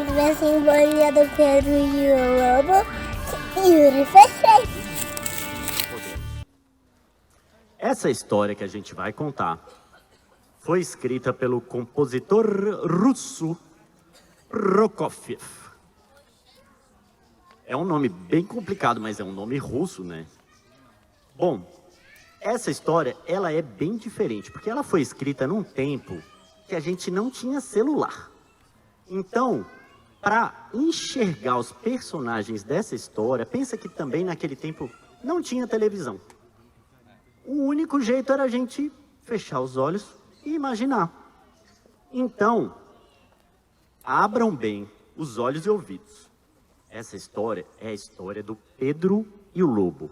Pronto, minha simbolia do Pedro e o Lobo. Yuri, fechei. Essa história que a gente vai contar foi escrita pelo compositor russo Prokofiev. É um nome bem complicado, mas é um nome russo, né? Bom, essa história, ela é bem diferente, porque ela foi escrita num tempo que a gente não tinha celular. Então, para enxergar os personagens dessa história, pensa que também naquele tempo não tinha televisão. O único jeito era a gente fechar os olhos e imaginar. Então, abram bem os olhos e ouvidos. Essa história é a história do Pedro e o Lobo.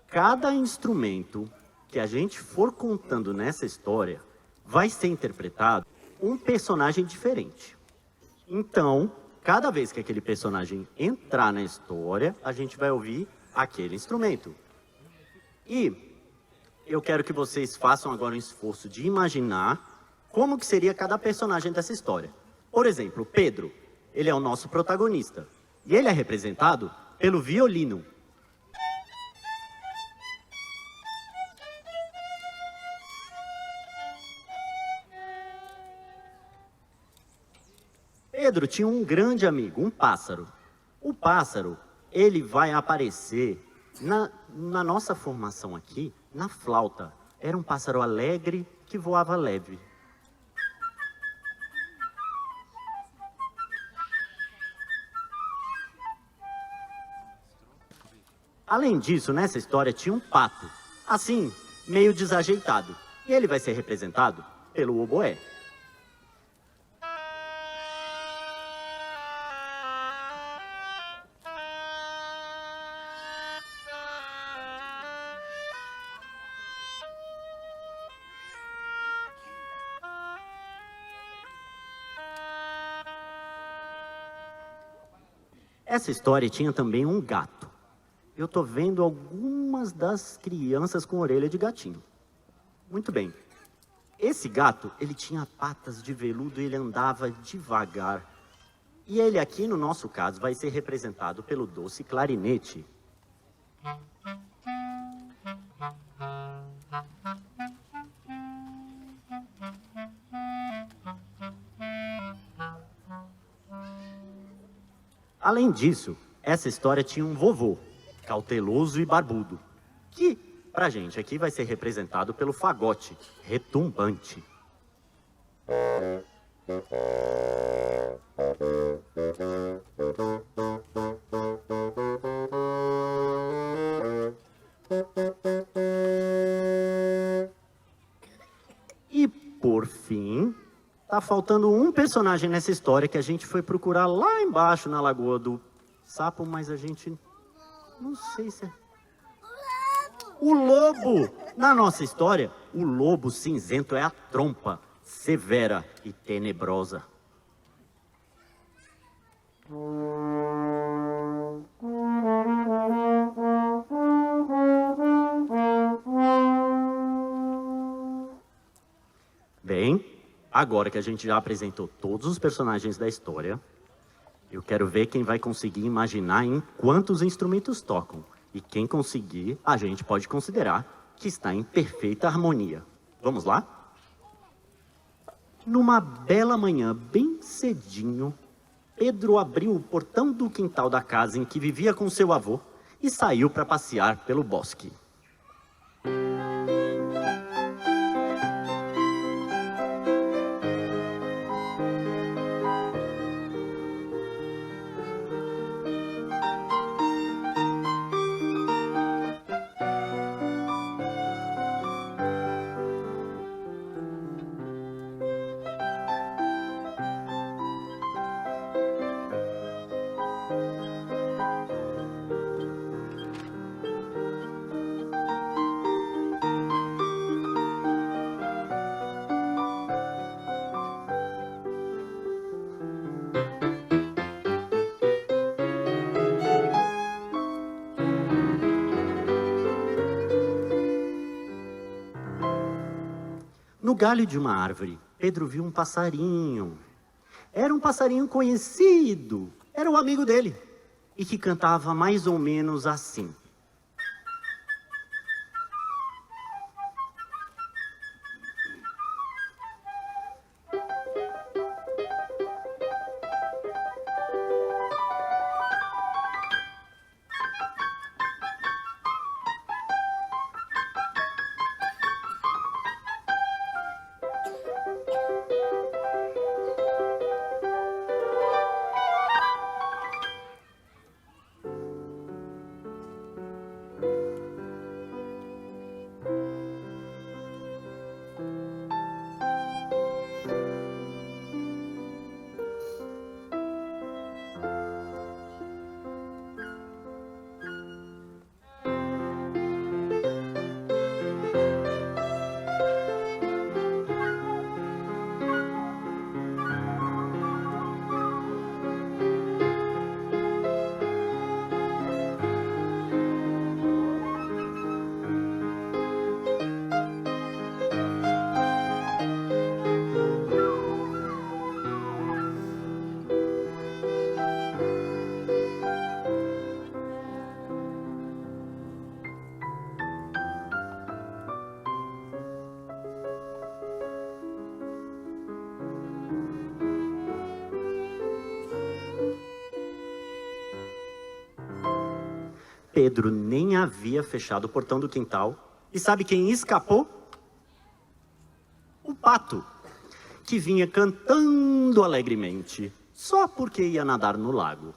Cada instrumento que a gente for contando nessa história vai ser interpretado um personagem diferente. Então, cada vez que aquele personagem entrar na história, a gente vai ouvir aquele instrumento. E eu quero que vocês façam agora um esforço de imaginar como que seria cada personagem dessa história. Por exemplo, o Pedro, ele é o nosso protagonista. E ele é representado pelo violino. Pedro tinha um grande amigo, um pássaro. O pássaro, ele vai aparecer na nossa formação aqui, na flauta. Era um pássaro alegre que voava leve. Além disso, nessa história tinha um pato, assim, meio desajeitado. E ele vai ser representado pelo oboé. Essa história tinha também um gato. Eu tô vendo algumas das crianças com orelha de gatinho. Muito bem. Esse gato, ele tinha patas de veludo e ele andava devagar. E ele aqui, no nosso caso, vai ser representado pelo doce clarinete. Além disso, essa história tinha um vovô, cauteloso e barbudo, que, pra gente aqui, vai ser representado pelo fagote, retumbante. E, por fim, tá faltando um personagem nessa história que a gente foi procurar lá embaixo na Lagoa do Sapo, mas a gente não sei se é... O lobo! Na nossa história, o lobo cinzento é a trompa, severa e tenebrosa. Bem, agora que a gente já apresentou todos os personagens da história, eu quero ver quem vai conseguir imaginar em quantos instrumentos tocam. E quem conseguir, a gente pode considerar que está em perfeita harmonia. Vamos lá? Numa bela manhã, bem cedinho, Pedro abriu o portão do quintal da casa em que vivia com seu avô e saiu para passear pelo bosque. No galho de uma árvore, Pedro viu um passarinho. Era um passarinho conhecido. Era o amigo dele. E que cantava mais ou menos assim. Pedro nem havia fechado o portão do quintal. E sabe quem escapou? O pato, que vinha cantando alegremente, só porque ia nadar no lago.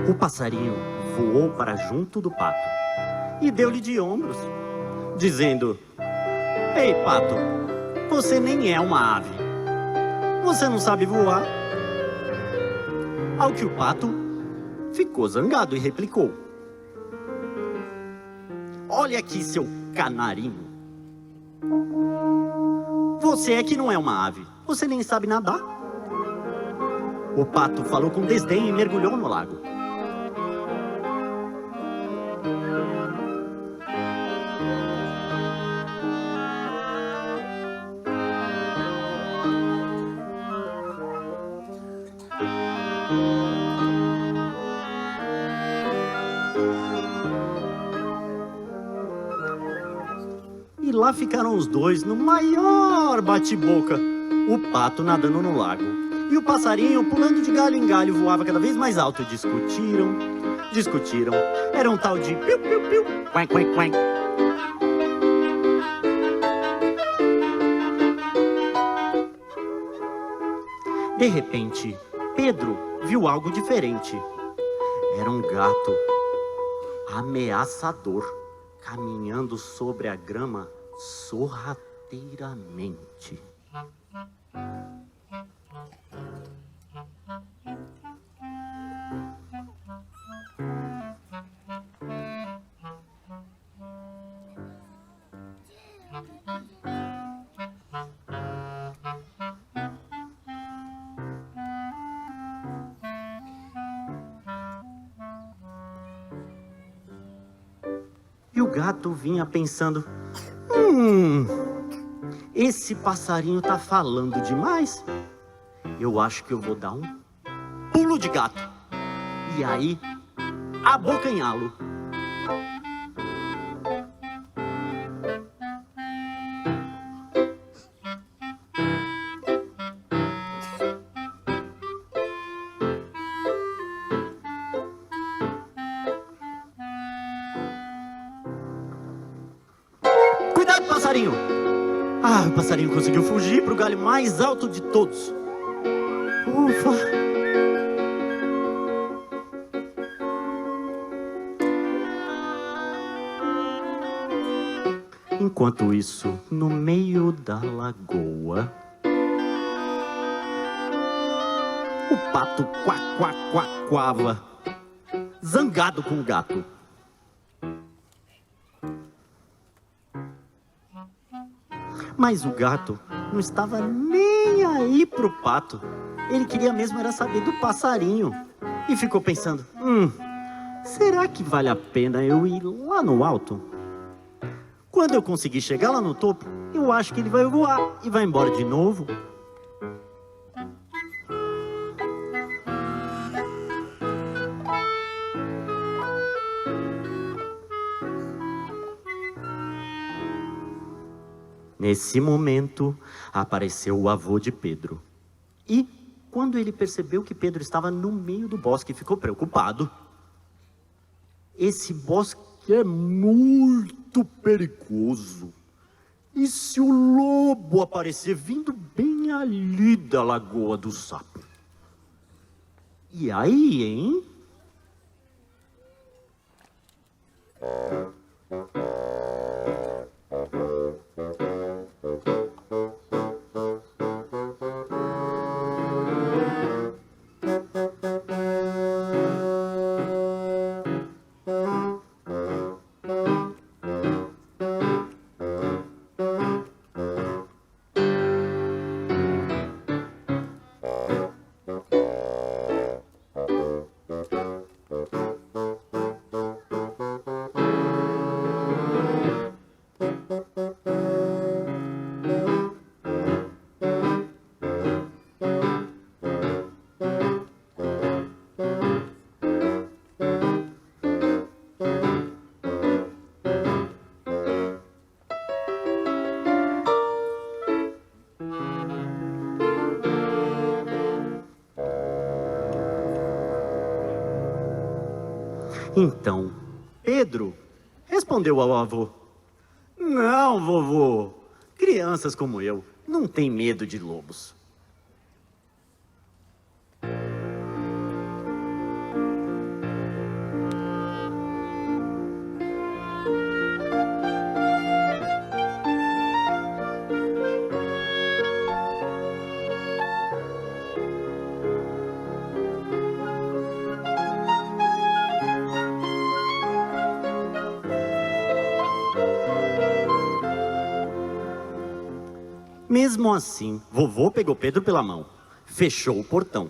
O passarinho voou para junto do pato e deu-lhe de ombros, dizendo: Ei, pato, você nem é uma ave. Você não sabe voar. Ao que o pato ficou zangado e replicou: Olha aqui, seu canarinho. Você é que não é uma ave. Você nem sabe nadar. O pato falou com desdém e mergulhou no lago. E lá ficaram os dois no maior bate-boca. O pato nadando no lago e o passarinho pulando de galho em galho voava cada vez mais alto. Discutiram. Era um tal de piu-piu-piu, quém. De repente, Pedro viu algo diferente. Era um gato ameaçador, caminhando sobre a grama sorrateiramente. E o gato vinha pensando: esse passarinho tá falando demais. Eu acho que eu vou dar um pulo de gato. E aí, abocanhá-lo. Ah, o passarinho conseguiu fugir para o galho mais alto de todos. Ufa! Enquanto isso, no meio da lagoa, o pato quaquava, zangado com o gato. Mas o gato não estava nem aí pro pato. Ele queria mesmo era saber do passarinho. E ficou pensando, será que vale a pena eu ir lá no alto? Quando eu conseguir chegar lá no topo, eu acho que ele vai voar e vai embora de novo. Nesse momento, apareceu o avô de Pedro. E, quando ele percebeu que Pedro estava no meio do bosque, ficou preocupado. Esse bosque é muito perigoso. E se o lobo aparecer vindo bem ali da Lagoa do Sapo? E aí, hein? Então, Pedro respondeu ao avô: Não, vovô, crianças como eu não têm medo de lobos. Mesmo assim, vovô pegou Pedro pela mão, fechou o portão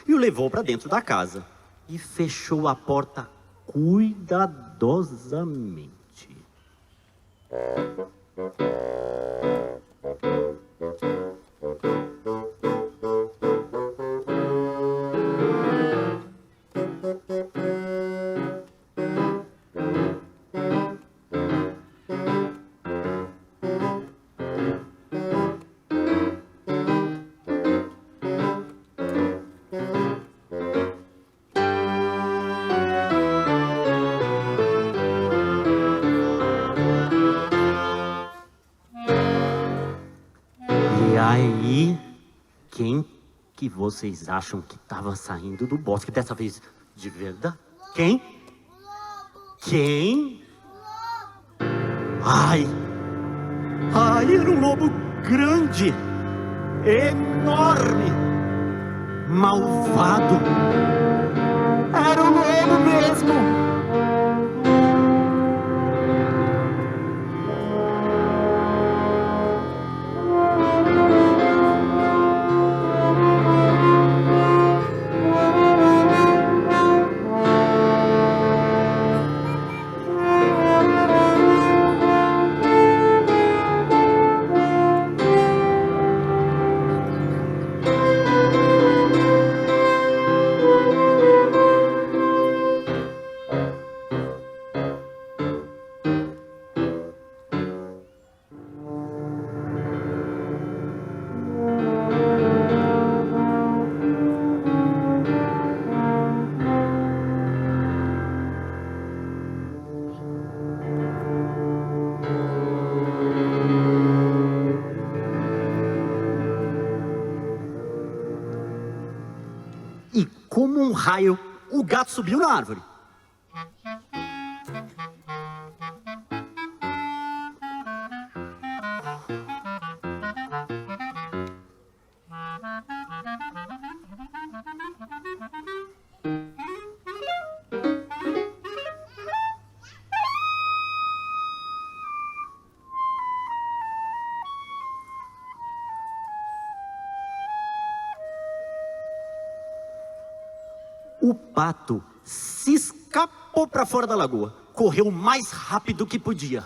e o levou para dentro da casa e fechou a porta cuidadosamente. E aí, quem que vocês acham que estava saindo do bosque dessa vez de verdade? Quem? Quem? Ai, era um lobo grande, enorme, malvado. Era um lobo mesmo. um raio, o gato subiu na árvore. O pato se escapou para fora da lagoa. Correu o mais rápido que podia.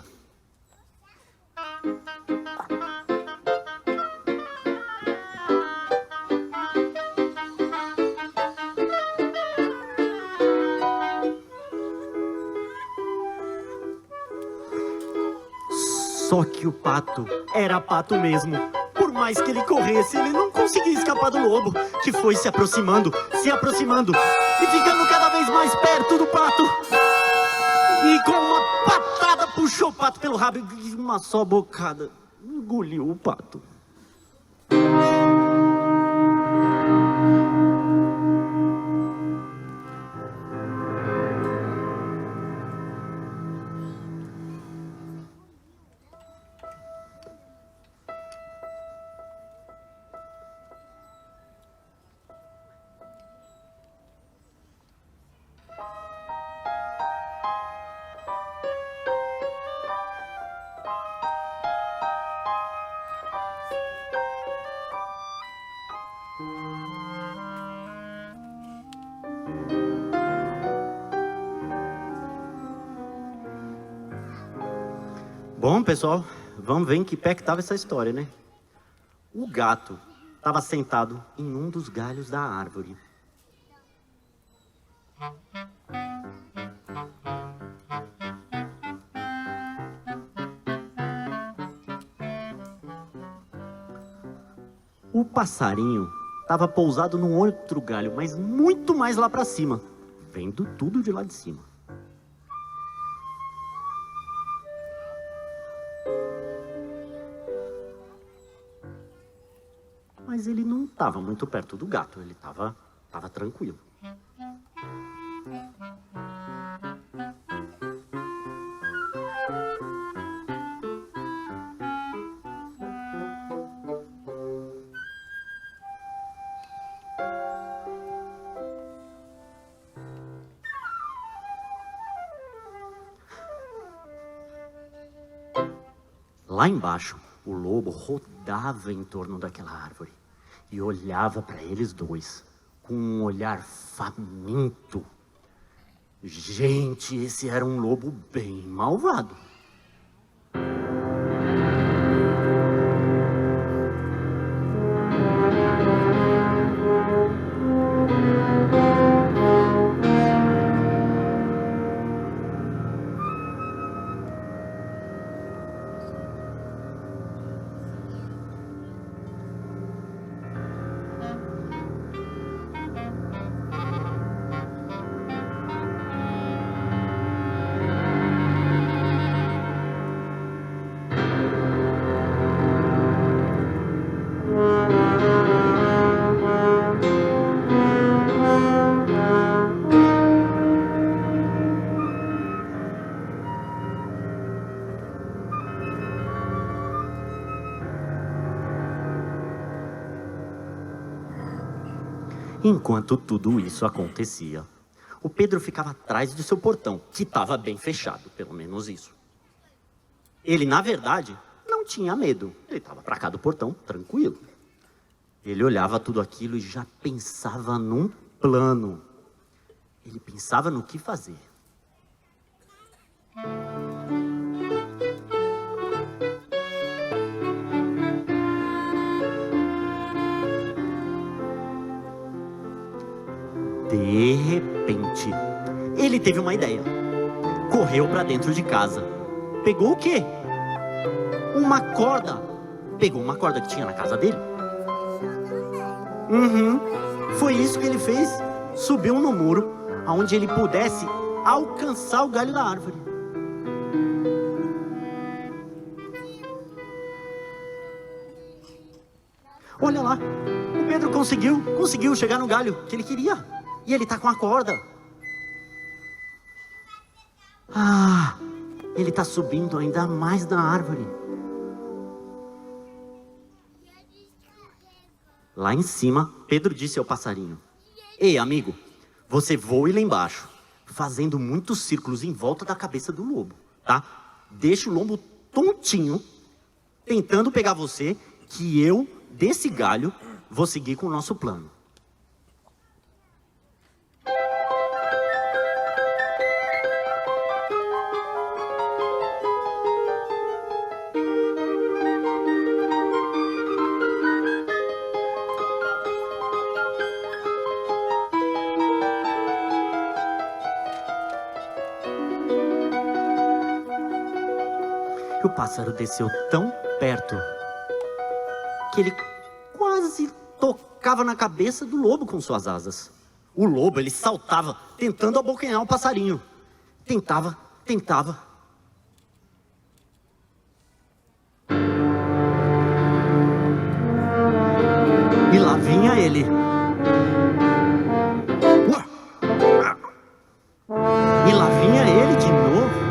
Só que o pato era pato mesmo. Por mais que ele corresse, ele não conseguia escapar do lobo, que foi se aproximando e ficando cada vez mais perto do pato. E com uma patada puxou o pato pelo rabo e uma só bocada engoliu o pato. Bom, pessoal, vamos ver em que pé que estava essa história, né? O gato estava sentado em um dos galhos da árvore. O passarinho estava pousado num outro galho, mas muito mais lá para cima, vendo tudo de lá de cima. Mas ele não estava muito perto do gato, ele estava tranquilo. Lá embaixo, o lobo rodava em torno daquela árvore e olhava para eles dois com um olhar faminto. Gente, esse era um lobo bem malvado. Enquanto tudo isso acontecia, o Pedro ficava atrás do seu portão, que estava bem fechado, pelo menos isso. Ele, na verdade, não tinha medo. Ele estava para cá do portão, tranquilo. Ele olhava tudo aquilo e já pensava num plano. Ele pensava no que fazer. De repente, ele teve uma ideia. Correu para dentro de casa. Pegou o quê? Uma corda. Pegou uma corda que tinha na casa dele. Foi isso que ele fez. Subiu no muro, onde ele pudesse alcançar o galho da árvore. Olha lá, o Pedro conseguiu chegar no galho que ele queria. E ele tá com a corda. Ah, ele tá subindo ainda mais na árvore. Lá em cima, Pedro disse ao passarinho: Ei, amigo, você voe lá embaixo, fazendo muitos círculos em volta da cabeça do lobo, tá? Deixa o lobo tontinho, tentando pegar você, que eu, desse galho, vou seguir com o nosso plano. O pássaro desceu tão perto que ele quase tocava na cabeça do lobo com suas asas. O lobo, ele saltava, tentando abocanhar o passarinho. Tentava. E lá vinha ele. E lá vinha ele de novo.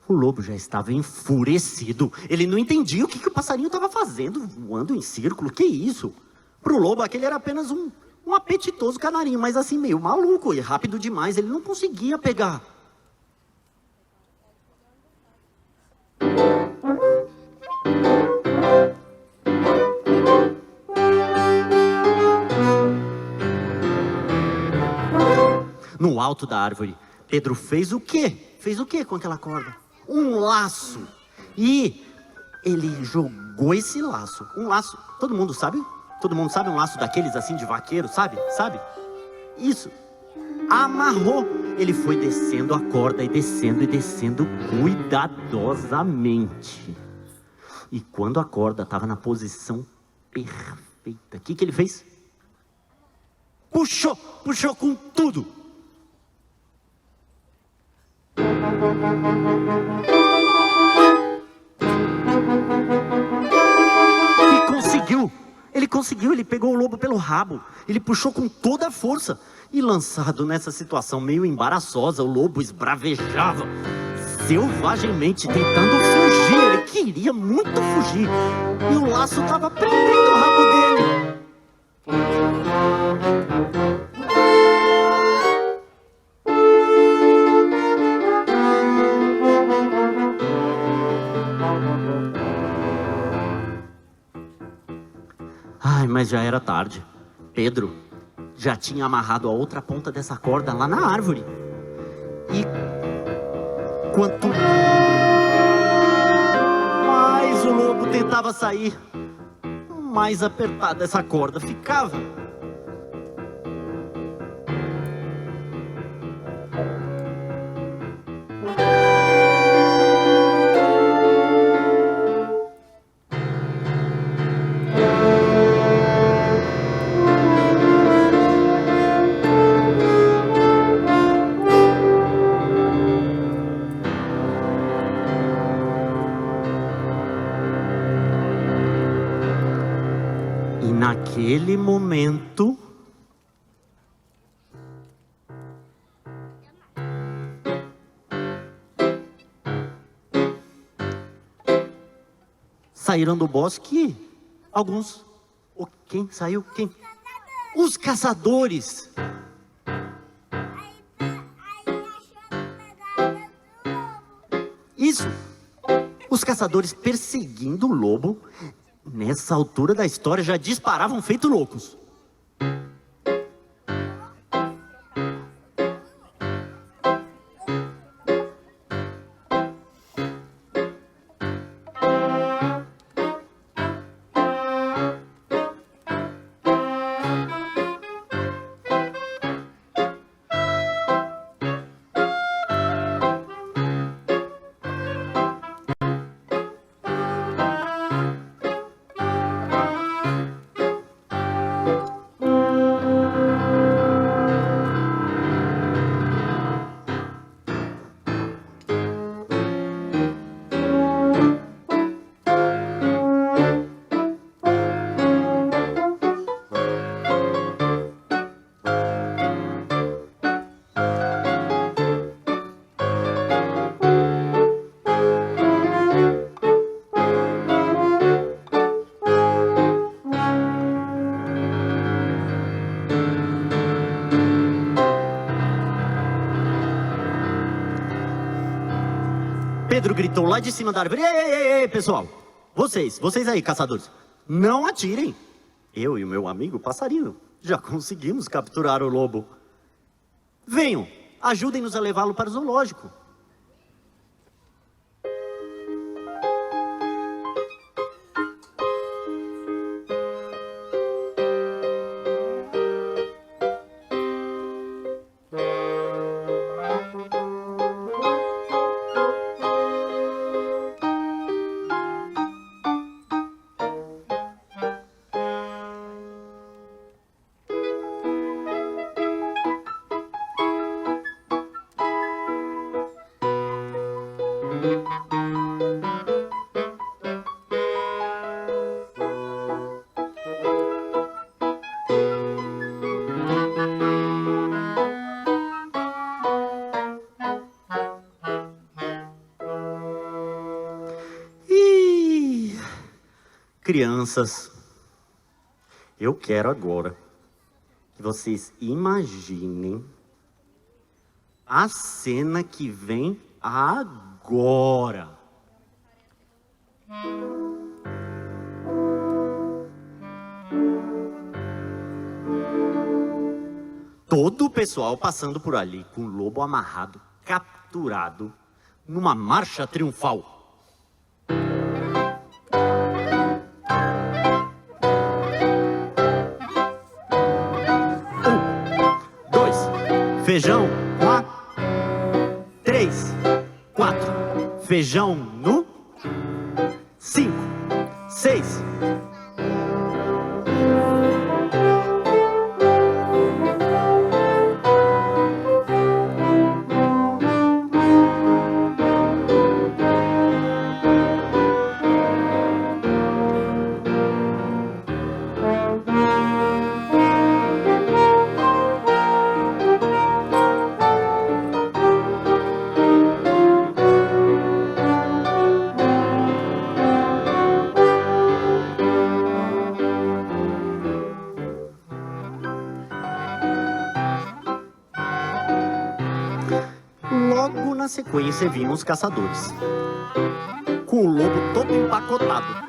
O lobo já estava enfurecido. Ele não entendia o que o passarinho estava fazendo, voando em círculo. Que isso? Pro lobo, aquele era apenas um apetitoso canarinho, mas assim, meio maluco e rápido demais. Ele não conseguia pegar. No alto da árvore, Pedro fez o quê? Fez o quê com aquela corda? Um laço. E ele jogou esse laço. Um laço, todo mundo sabe? Todo mundo sabe um laço daqueles assim de vaqueiro, sabe? Sabe? Isso. Amarrou. Ele foi descendo a corda e descendo cuidadosamente. E quando a corda estava na posição perfeita, o que ele fez? Puxou com tudo. Ele conseguiu, ele pegou o lobo pelo rabo, ele puxou com toda a força. E lançado nessa situação meio embaraçosa, o lobo esbravejava selvagemente, tentando fugir. Ele queria muito fugir. E o laço estava prendendo o rabo dele. Ai, mas já era tarde. Pedro já tinha amarrado a outra ponta dessa corda lá na árvore. E quanto mais o lobo tentava sair, mais apertada essa corda ficava. Naquele momento, saíram do bosque alguns. Quem saiu? Quem? Os caçadores. Isso. Os caçadores perseguindo o lobo. Nessa altura da história já disparavam feito loucos. gritou lá de cima da árvore: ei, ei, ei, ei, pessoal, vocês aí, caçadores, não atirem. Eu e o meu amigo passarinho já conseguimos capturar o lobo. Venham, ajudem-nos a levá-lo para o zoológico. Crianças, eu quero agora que vocês imaginem a cena que vem agora. Todo o pessoal passando por ali com o lobo amarrado, capturado, numa marcha triunfal. 2, feijão com a 3, 4, feijão no 5, 6. Logo na sequência vinham os caçadores, com o lobo todo empacotado.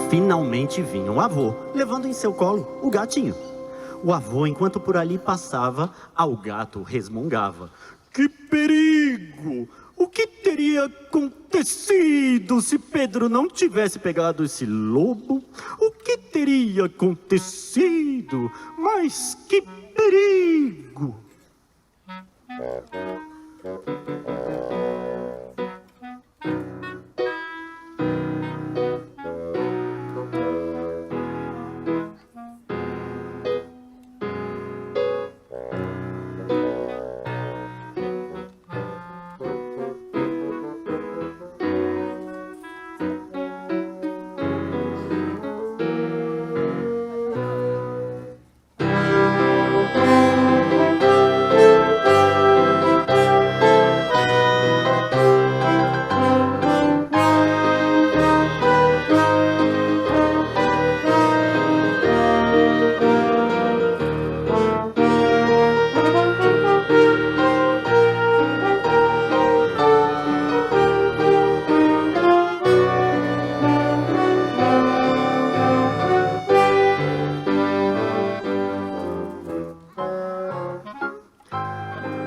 Finalmente vinha o avô, levando em seu colo o gatinho. O avô, enquanto por ali passava, ao gato resmungava: que perigo! O que teria acontecido se Pedro não tivesse pegado esse lobo? O que teria acontecido? Mas que perigo!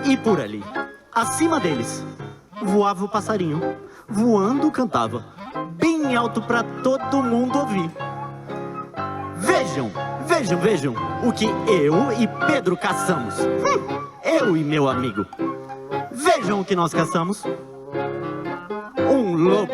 E por ali, acima deles, voava o passarinho. Voando cantava, bem alto para todo mundo ouvir. Vejam o que eu e Pedro caçamos. Eu e meu amigo. Vejam o que nós caçamos. Um lobo.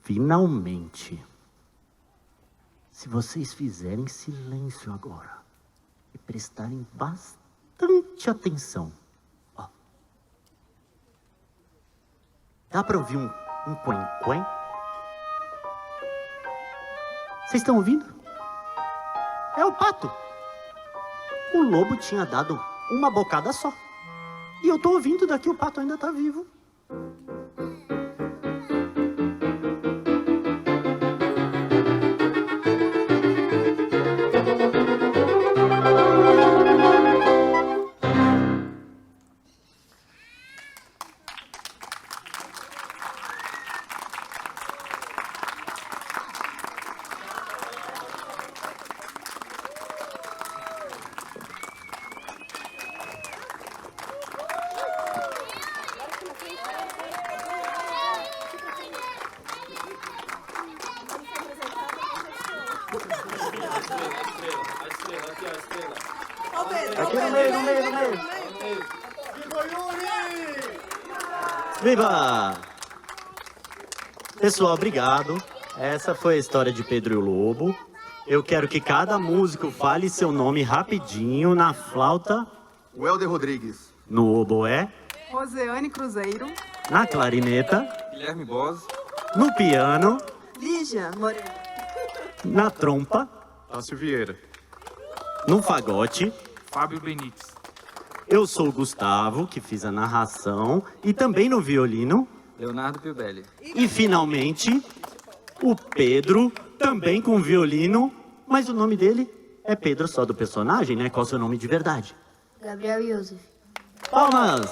Finalmente. Se vocês fizerem silêncio agora e prestarem bastante atenção. Ó. Dá pra ouvir um quen-quen? Vocês estão ouvindo? É o pato. O lobo tinha dado uma bocada só. E eu tô ouvindo daqui, o pato ainda tá vivo. Aqui no meio. Viva! Pessoal, obrigado. Essa foi a história de Pedro e o Lobo. Eu quero que cada músico fale seu nome rapidinho na flauta. Welder Rodrigues. No oboé. Roseane Cruzeiro. Na clarineta. Guilherme Bose. No piano. Lígia Moreno. Na trompa. Tássio Vieira. No fagote. Fábio Benites. Eu sou o Gustavo, que fiz a narração. E também no violino. Leonardo Piubelli. E finalmente, o Pedro, também com violino. Mas o nome dele é Pedro só do personagem, né? Qual é o seu nome de verdade? Gabriel Yusuf. Palmas!